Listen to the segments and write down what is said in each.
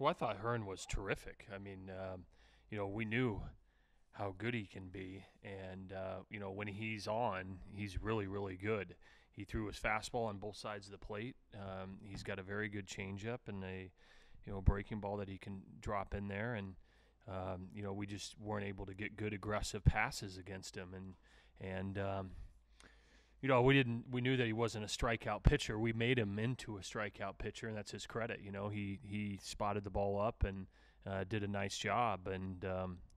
Well, I thought Hearn was terrific. I mean, we knew how good he can be, and when he's on, he's really, really good. He threw his fastball on both sides of the plate. He's got a very good changeup and a breaking ball that he can drop in there, and we just weren't able to get good aggressive passes against him, and we knew that he wasn't a strikeout pitcher. We made him into a strikeout pitcher, and that's his credit. He spotted the ball up and did a nice job, and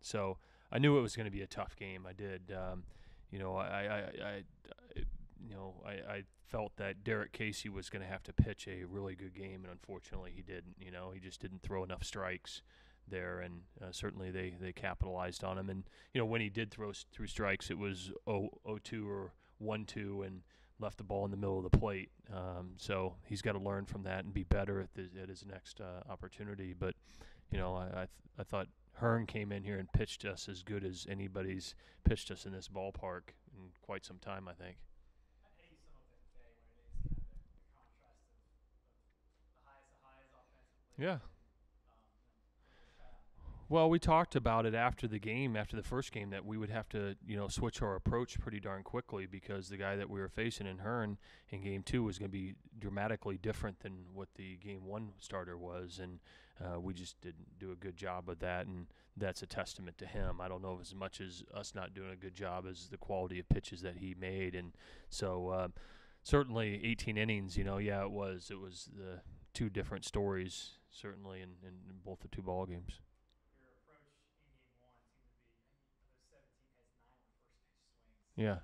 so I knew it was going to be a tough game. I did. I felt that Derek Casey was going to have to pitch a really good game, and unfortunately he didn't. He just didn't throw enough strikes there, and certainly they capitalized on him. And when he did through strikes, it was 0-2 or 1-2, and left the ball in the middle of the plate. So he's got to learn from that and be better at his next opportunity. But I thought Hearn came in here and pitched us as good as anybody's pitched us in this ballpark in quite some time, I think. Yeah. Well, we talked about it after the game, after the first game, that we would have to, switch our approach pretty darn quickly because the guy that we were facing in Hearn in game two was going to be dramatically different than what the game one starter was, and we just didn't do a good job of that, and that's a testament to him. I don't know as much as us not doing a good job as the quality of pitches that he made, and so certainly 18 innings, it was the two different stories, certainly in both the two ball games. Yeah.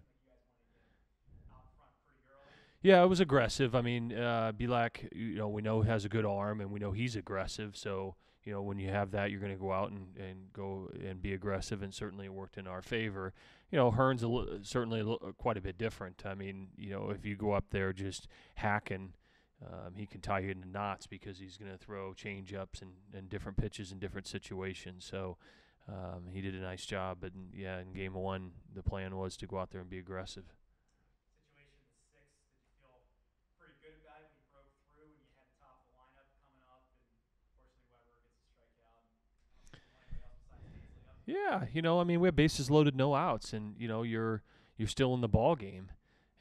Yeah, it was aggressive. I mean, Belak, we know has a good arm, and we know he's aggressive. So, when you have that, you're going to go out and go and be aggressive, and certainly it worked in our favor. Hearn's certainly quite a bit different. I mean, if you go up there just hacking, he can tie you into knots because he's going to throw change ups and different pitches in different situations. So, he did a nice job. But, yeah, in game one, the plan was to go out there and be aggressive. Yeah, I mean, we have bases loaded, no outs, and you're still in the ball game.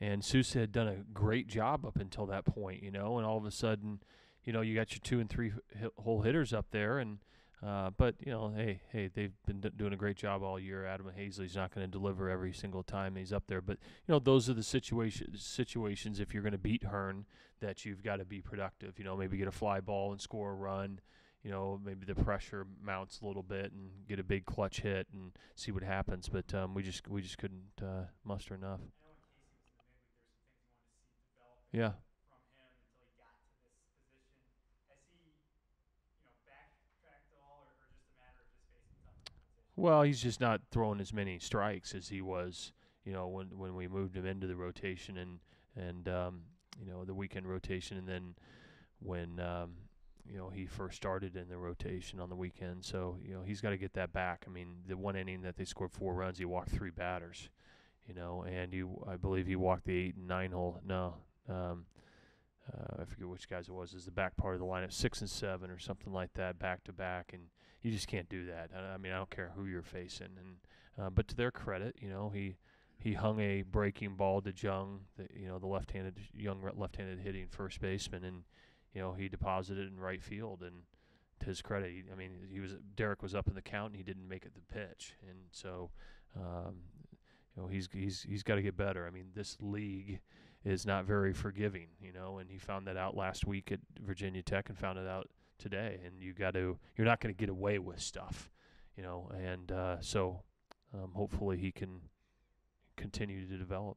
And Sousa had done a great job up until that point, and all of a sudden, you got your two and three hole hitters up there, and but hey, they've been doing a great job all year. Adam Hazley's not going to deliver every single time he's up there, but those are the situations if you're going to beat Hearn that you've got to be productive. Maybe get a fly ball and score a run. Maybe the pressure mounts a little bit and get a big clutch hit and see what happens. But we just couldn't muster enough. Yeah. Well, he's just not throwing as many strikes as he was, when we moved him into the rotation and the weekend rotation, and then when he first started in the rotation on the weekend. So he's got to get that back. I mean, the one inning that they scored 4 runs, he walked 3 batters, and I believe he walked the 8 and 9 hole. No. I forget which guys it was. Is the back part of the lineup 6 and 7 or something like that, back to back, and you just can't do that. I mean, I don't care who you're facing, and but to their credit, he hung a breaking ball to Jung, the left-handed hitting first baseman, and he deposited it in right field. And to his credit, Derek was up in the count and he didn't make it the pitch, and so he's got to get better. I mean, this league is not very forgiving, and he found that out last week at Virginia Tech and found it out today. And you're not going to get away with stuff, and so hopefully he can continue to develop.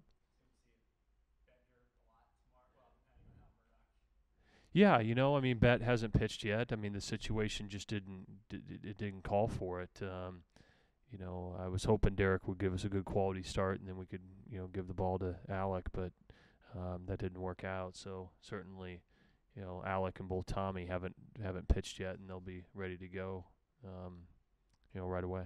Yeah, I mean, Bet hasn't pitched yet. I mean, the situation just didn't call for it. I was hoping Derek would give us a good quality start, and then we could, give the ball to Alec, but that didn't work out. So certainly, Alec and both Tommy haven't pitched yet, and they'll be ready to go, right away.